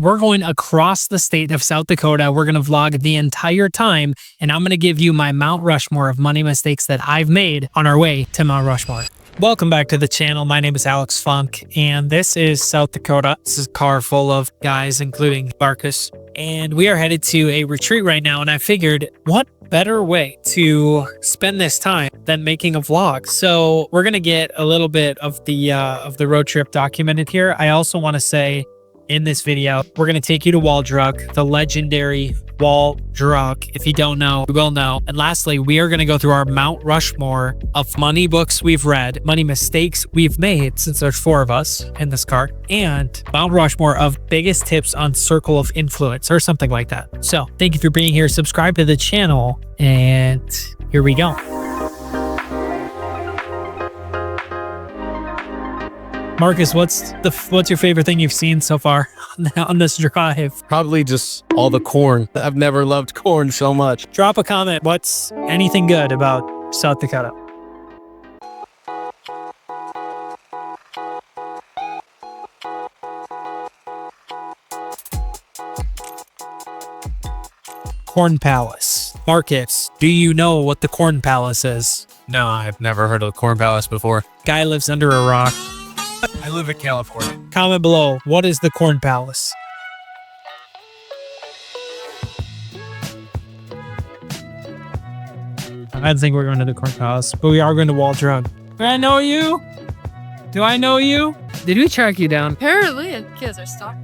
We're going across the state of South Dakota. We're going to vlog the entire time, and I'm going to give you my Mount Rushmore of money mistakes that I've made on our way to Mount Rushmore. Welcome back to the channel. My name is Alex Funk, and this is South Dakota. This is a car full of guys, including Marcus, and we are headed to a retreat right now, and I figured, what better way to spend this time than making a vlog? So we're going to get a little bit of the road trip documented here. I also want to say, in this video, we're going to take you to Wall Drug, the legendary Wall Drug. If you don't know, you will know. And lastly, we are going to go through our Mount Rushmore of money books we've read, money mistakes we've made, since there's 4 of us in this car, and Mount Rushmore of biggest tips on circle of influence or something like that. So thank you for being here. Subscribe to the channel, and here we go. Marcus, what's your favorite thing you've seen so far on this drive? Probably just all the corn. I've never loved corn so much. Drop a comment. What's anything good about South Dakota? Corn Palace. Marcus, do you know what the Corn Palace is? No, I've never heard of the Corn Palace before. Guy lives under a rock. I live in California. Comment below, what is the Corn Palace? I don't think we're going to the Corn Palace, but we are going to Wall Drug. Do I know you? Do I know you? Did we track you down? Apparently, the kids are stuck.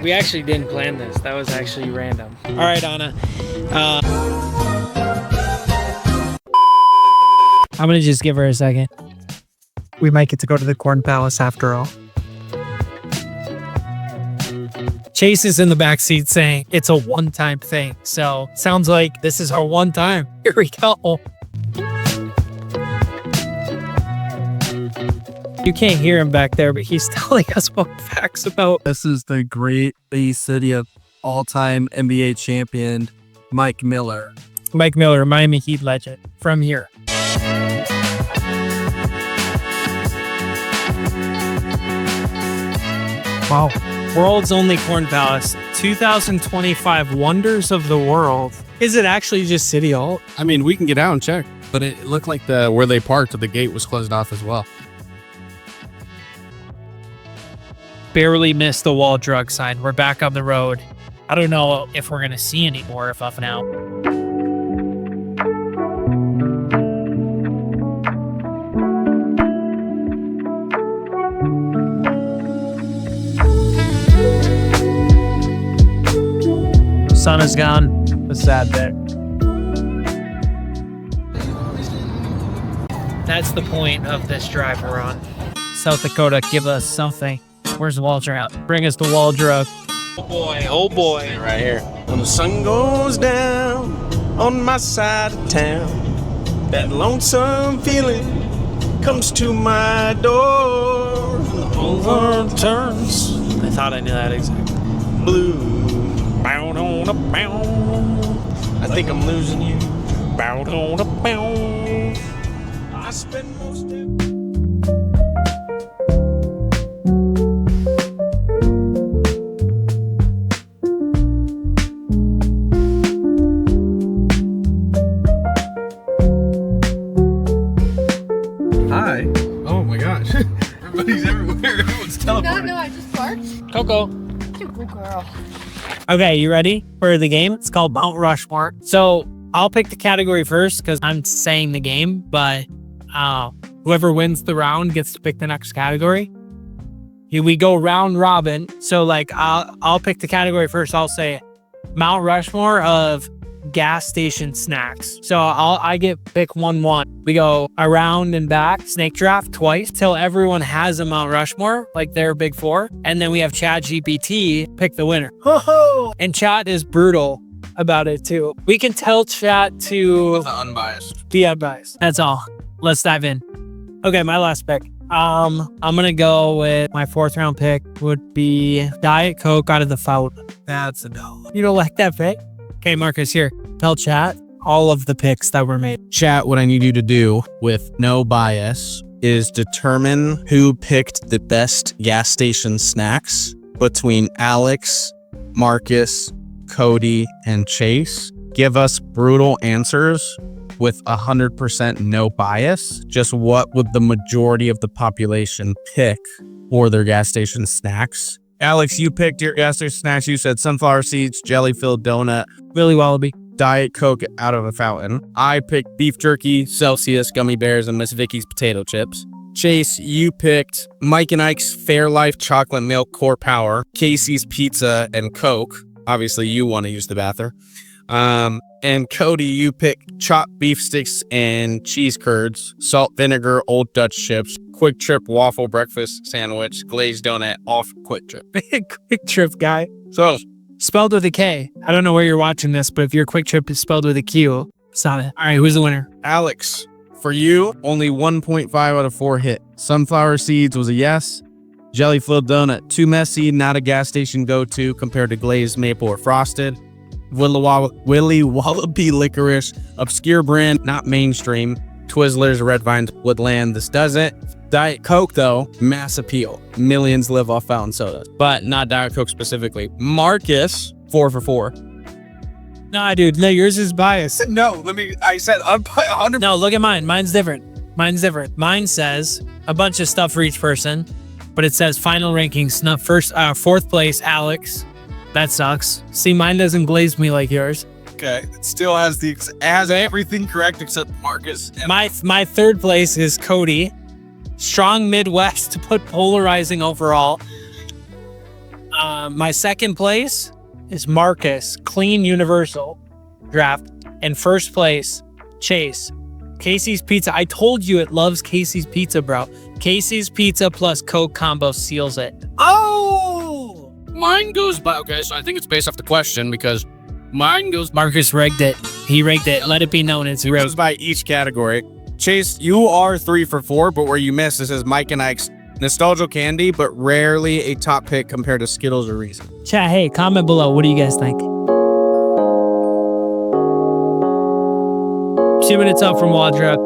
We actually didn't plan this. That was actually random. All right, Anna. I'm going to just give her a second. We might get to go to the Corn Palace after all. Chase is in the back seat saying it's a one-time thing. So sounds like this is our one time. Here we go. You can't hear him back there, but he's telling us what facts about. This is the great city of all-time NBA champion, Mike Miller. Mike Miller, Miami Heat legend from here. Wow. World's only Corn Palace. 2025 Wonders of the World. Is it actually just City Hall? I mean, we can get out and check, but it looked like where they parked, the gate was closed off as well. Barely missed the Wall Drug sign. We're back on the road. I don't know if we're going to see any more of now. Sun is gone. The sad bit. That's the point of this drive we're on. South Dakota, give us something. Where's the Wall Drug? Bring us to Wall Drug. Oh boy, oh boy. Right here. When the sun goes down on my side of town, that lonesome feeling comes to my door. The whole world turns. I thought I knew that exactly. Blue. I think I'm losing you. I spend most of Hi. Oh my gosh. Everybody's everywhere. Everyone's teleporting. No, I just barked. Coco. You good girl. Okay, you ready for the game? It's called Mount Rushmore. So I'll pick the category first because I'm saying the game, but whoever wins the round gets to pick the next category. We go round robin. So like I'll pick the category first. I'll say Mount Rushmore of gas station snacks. So I get pick 1-1. We go around and back, snake draft twice till everyone has a Mount Rushmore, like their big 4. And then we have ChatGPT pick the winner. And chat is brutal about it too. We can tell chat to Unbiased. be unbiased. That's all. Let's dive in. Okay, my last pick. I'm gonna go with my 4th round pick would be Diet Coke out of the fountain. That's a no. You don't like that pick? Okay, Marcus, here. Tell chat all of the picks that were made. Chat, what I need you to do with no bias is determine who picked the best gas station snacks between Alex Marcus, Cody, and Chase give us brutal answers with 100% no bias. Just what would the majority of the population pick for their gas station snacks? Alex, you picked your gas station snacks. You said sunflower seeds, jelly-filled donut, Willy Wallaby. Diet Coke out of a fountain. I picked beef jerky, Celsius, gummy bears, and Miss Vicky's potato chips. Chase, you picked Mike and Ike's Fairlife chocolate milk core power, Casey's pizza, and Coke. Obviously, you want to use the bathroom. And Cody, you picked chopped beef sticks and cheese curds, salt vinegar, Old Dutch chips, Quick Trip waffle breakfast sandwich, glazed donut, off Quick Trip. Quick Trip guy. So, Spelled with a K. I don't know where you're watching this, but if your Quick Trip is spelled with a Q, it's not it. All right, who's the winner? Alex, for you, only 1.5 out of 4 hit. Sunflower seeds was a yes. Jelly-filled donut, too messy, not a gas station go-to compared to glazed maple or frosted. Willy Wallaby licorice, obscure brand, not mainstream. Twizzlers, Red Vines, Woodland, this doesn't. Diet Coke, though, mass appeal. Millions live off fountain sodas, but not Diet Coke specifically. Marcus, 4 for 4. Nah, dude. No, yours is biased. No, I said 100. No, look at mine. Mine's different. Mine says a bunch of stuff for each person, but it says final rankings. Not fourth place, Alex. That sucks. See, mine doesn't glaze me like yours. Okay, it still has everything correct except Marcus. My third place is Cody. Strong Midwest, but polarizing overall. My second place is Marcus. Clean Universal draft. And first place, Chase. Casey's Pizza. I told you it loves Casey's Pizza, bro. Casey's Pizza plus Coke combo seals it. Oh! Mine goes by, okay, so I think it's based off the question because mine goes Marcus rigged it. He rigged it. Let it be known it's rigged. goes by each category. Chase, you are 3 for 4, but where you missed, this is Mike and Ike's nostalgia candy, but rarely a top pick compared to Skittles or Reese's. Chat, hey, comment below. What do you guys think? 2 minutes out from Wall Drug.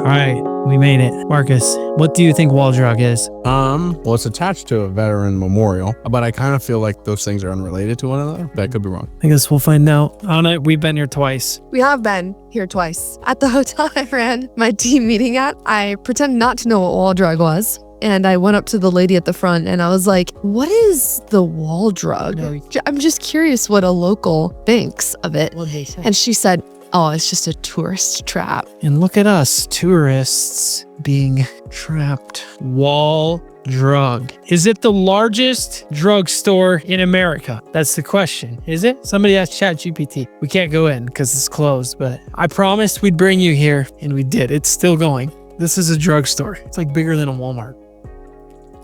All right, we made it. Marcus, what do you think Wall Drug is? Well, it's attached to a veteran memorial, but I kind of feel like those things are unrelated to one another. That could be wrong. I guess we'll find out. Anna, we've been here twice. We have been here twice. At the hotel I ran my team meeting at, I pretended not to know what wall drug was. And I went up to the lady at the front and I was like, what is the wall drug? No. I'm just curious what a local thinks of it. What did they say? And she said, oh, it's just a tourist trap. And look at us, tourists being trapped. Wall Drug. Is it the largest drugstore in America? That's the question. Is it? Somebody asked ChatGPT. We can't go in because it's closed, but I promised we'd bring you here and we did. It's still going. This is a drugstore. It's like bigger than a Walmart.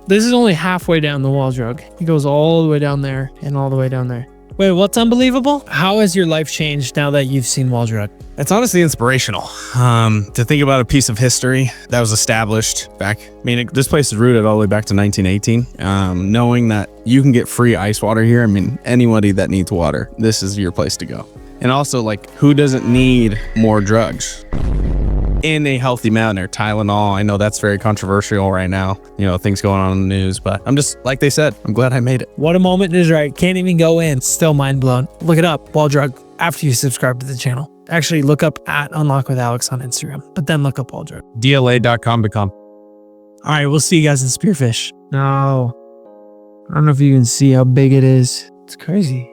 This is only halfway down the Wall Drug. It goes all the way down there and all the way down there. Wait, what's unbelievable? How has your life changed now that you've seen Wall Drug? It's honestly inspirational to think about a piece of history that was established back. I mean, this place is rooted all the way back to 1918. Knowing that you can get free ice water here. I mean, anybody that needs water, this is your place to go. And also, like, who doesn't need more drugs in a healthy manner? Tylenol, I know that's very controversial right now. You know, things going on in the news, but I'm just, like they said, I'm glad I made it. What a moment is right. Can't even go in. Still mind blown. Look it up, Wall Drug, after you subscribe to the channel. Actually, look up at Unlock with Alex on Instagram, but then look up Wall Drug. DLA.com.com. All right, we'll see you guys in Spearfish. No, I don't know if you can see how big it is. It's crazy.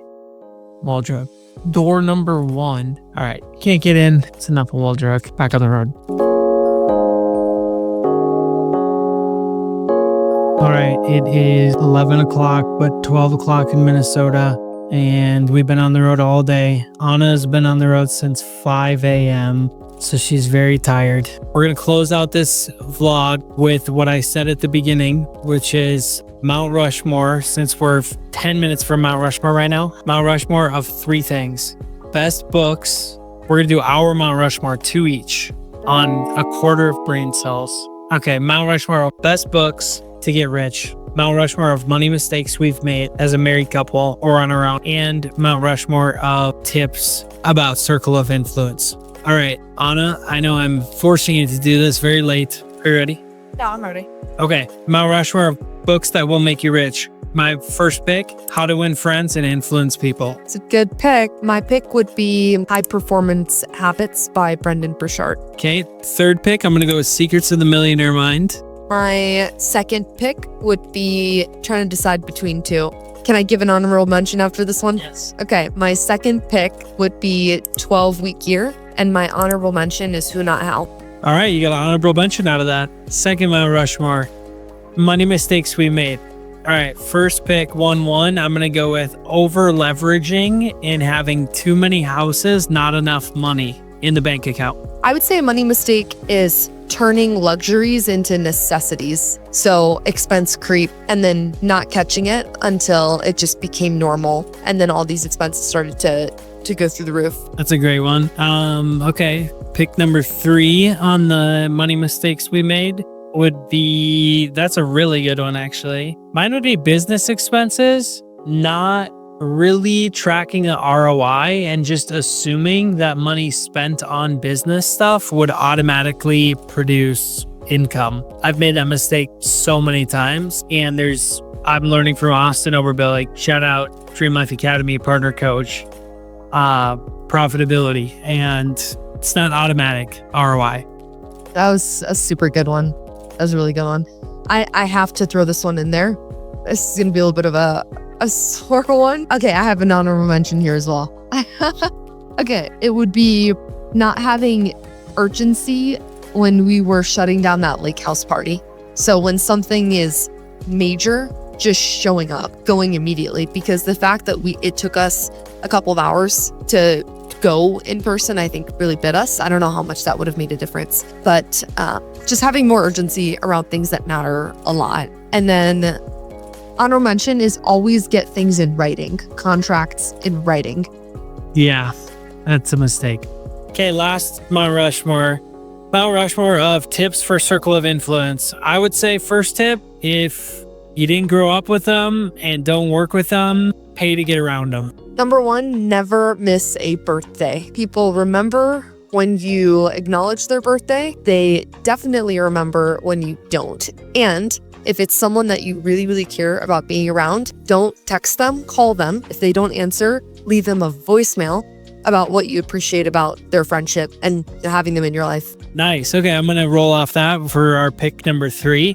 Wall Drug. Door number 1. All right, can't get in. It's enough of Wall Drug. Back on the road. All right, it is 11 o'clock, but 12 o'clock in Minnesota, and we've been on the road all day. Anna's been on the road since 5 a.m., so she's very tired. We're going to close out this vlog with what I said at the beginning, which is Mount Rushmore, since we're 10 minutes from Mount Rushmore right now. Mount Rushmore of 3 things. Best books. We're going to do our Mount Rushmore, 2 each, on a quarter of brain cells. Okay, Mount Rushmore of best books to get rich. Mount Rushmore of money mistakes we've made as a married couple or on our own. And Mount Rushmore of tips about circle of influence. All right, Anna, I know I'm forcing you to do this very late. Are you ready? Yeah, I'm ready. Okay, Mount Rushmore of books that will make you rich. My first pick, How to Win Friends and Influence People. It's a good pick. My pick would be High Performance Habits by Brendan Burchard. Okay, third pick, I'm going to go with Secrets of the Millionaire Mind. My second pick would be trying to decide between two. Can I give an honorable mention after this one? Yes. Okay, my second pick would be 12-week year, and my honorable mention is Who Not How. All right, you got an honorable mention out of that. Second Mount Rushmore, money mistakes we made. All right, first pick, 1-1. I'm going to go with over leveraging and having too many houses, not enough money in the bank account. I would say a money mistake is turning luxuries into necessities. So expense creep and then not catching it until it just became normal. And then all these expenses started to go through the roof. That's a great one. Okay, pick number 3 on the money mistakes we made would be, that's a really good one actually. Mine would be business expenses, not really tracking the ROI and just assuming that money spent on business stuff would automatically produce income. I've made that mistake so many times, and I'm learning from Austin Oberbillig. Shout out Dream Life Academy partner coach, profitability, and it's not automatic ROI. That was a super good one. That was a really good one. I have to throw this one in there. This is going to be a little bit of a sore one. Okay, I have an honorable mention here as well. Okay, it would be not having urgency when we were shutting down that lake house party. So when something is major, just showing up, going immediately, because the fact that it took us a couple of hours to go in person, I think really bit us. I don't know how much that would have made a difference, but just having more urgency around things that matter a lot. And then honorable mention is always get things in writing, contracts in writing. Yeah, that's a mistake. Okay, last Mount Rushmore. Mount Rushmore of tips for circle of influence. I would say first tip, if you didn't grow up with them and don't work with them, pay to get around them. Number 1, never miss a birthday. People remember when you acknowledge their birthday. They definitely remember when you don't. And if it's someone that you really, really care about being around, don't text them, call them. If they don't answer, leave them a voicemail about what you appreciate about their friendship and having them in your life. Nice. Okay, I'm going to roll off that for our pick number 3,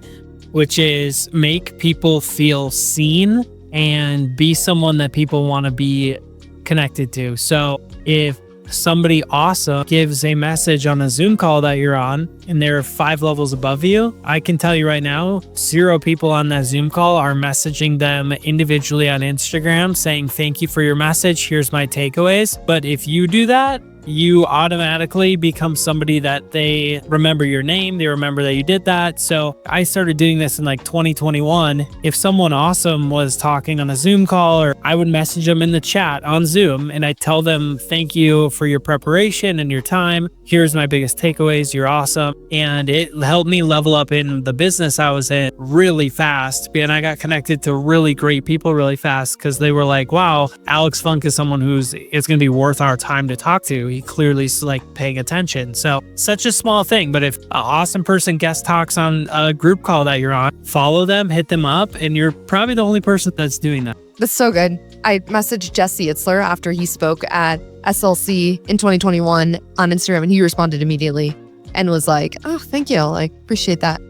which is make people feel seen and be someone that people want to be connected to. So if somebody awesome gives a message on a Zoom call that you're on and they're 5 levels above you, I can tell you right now, 0 people on that Zoom call are messaging them individually on Instagram saying, thank you for your message. Here's my takeaways. But if you do that, you automatically become somebody that they remember your name. They remember that you did that. So I started doing this in like 2021. If someone awesome was talking on a Zoom call, or I would message them in the chat on Zoom and I tell them, thank you for your preparation and your time. Here's my biggest takeaways. You're awesome. And it helped me level up in the business I was in really fast. And I got connected to really great people really fast because they were like, wow, Alex Funk is someone it's going to be worth our time to talk to. He clearly is like paying attention. So such a small thing, but if an awesome person guest talks on a group call that you're on, follow them, hit them up, and you're probably the only person that's doing that. That's so good. I messaged Jesse Itzler after he spoke at SLC in 2021 on Instagram, and he responded immediately and was like, oh, thank you. Like, appreciate that.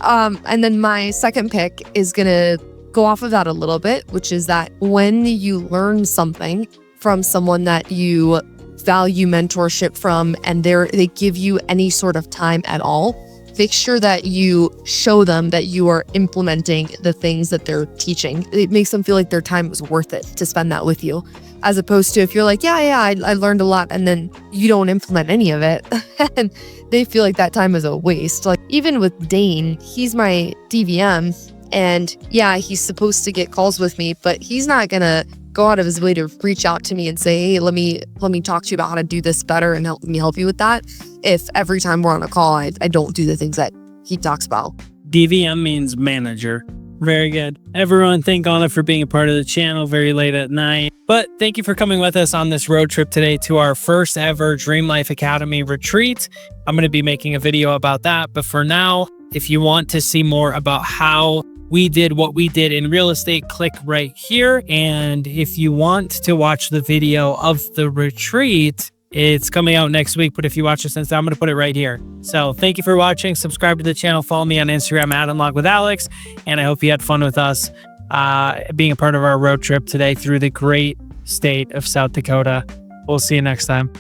And then my second pick is going to go off of that a little bit, which is that when you learn something from someone that you value mentorship from and they give you any sort of time at all, make sure that you show them that you are implementing the things that they're teaching. It makes them feel like their time was worth it to spend that with you, as opposed to if you're like, I learned a lot, and then you don't implement any of it and they feel like that time is a waste. Like even with Dane, he's my DVM, and yeah, he's supposed to get calls with me, but he's not gonna go out of his way to reach out to me and say, hey, let me talk to you about how to do this better and help you with that. If every time we're on a call, I don't do the things that he talks about. DVM means manager. Very good. Everyone, thank Anna for being a part of the channel very late at night. But thank you for coming with us on this road trip today to our first ever Dream Life Academy retreat. I'm going to be making a video about that. But for now, if you want to see more about how we did what we did in real estate, click right here. And if you want to watch the video of the retreat, it's coming out next week, but if you watch this instead, I'm going to put it right here. So thank you for watching. Subscribe to the channel. Follow me on Instagram at @unlockWithAlex. And I hope you had fun with us being a part of our road trip today through the great state of South Dakota. We'll see you next time.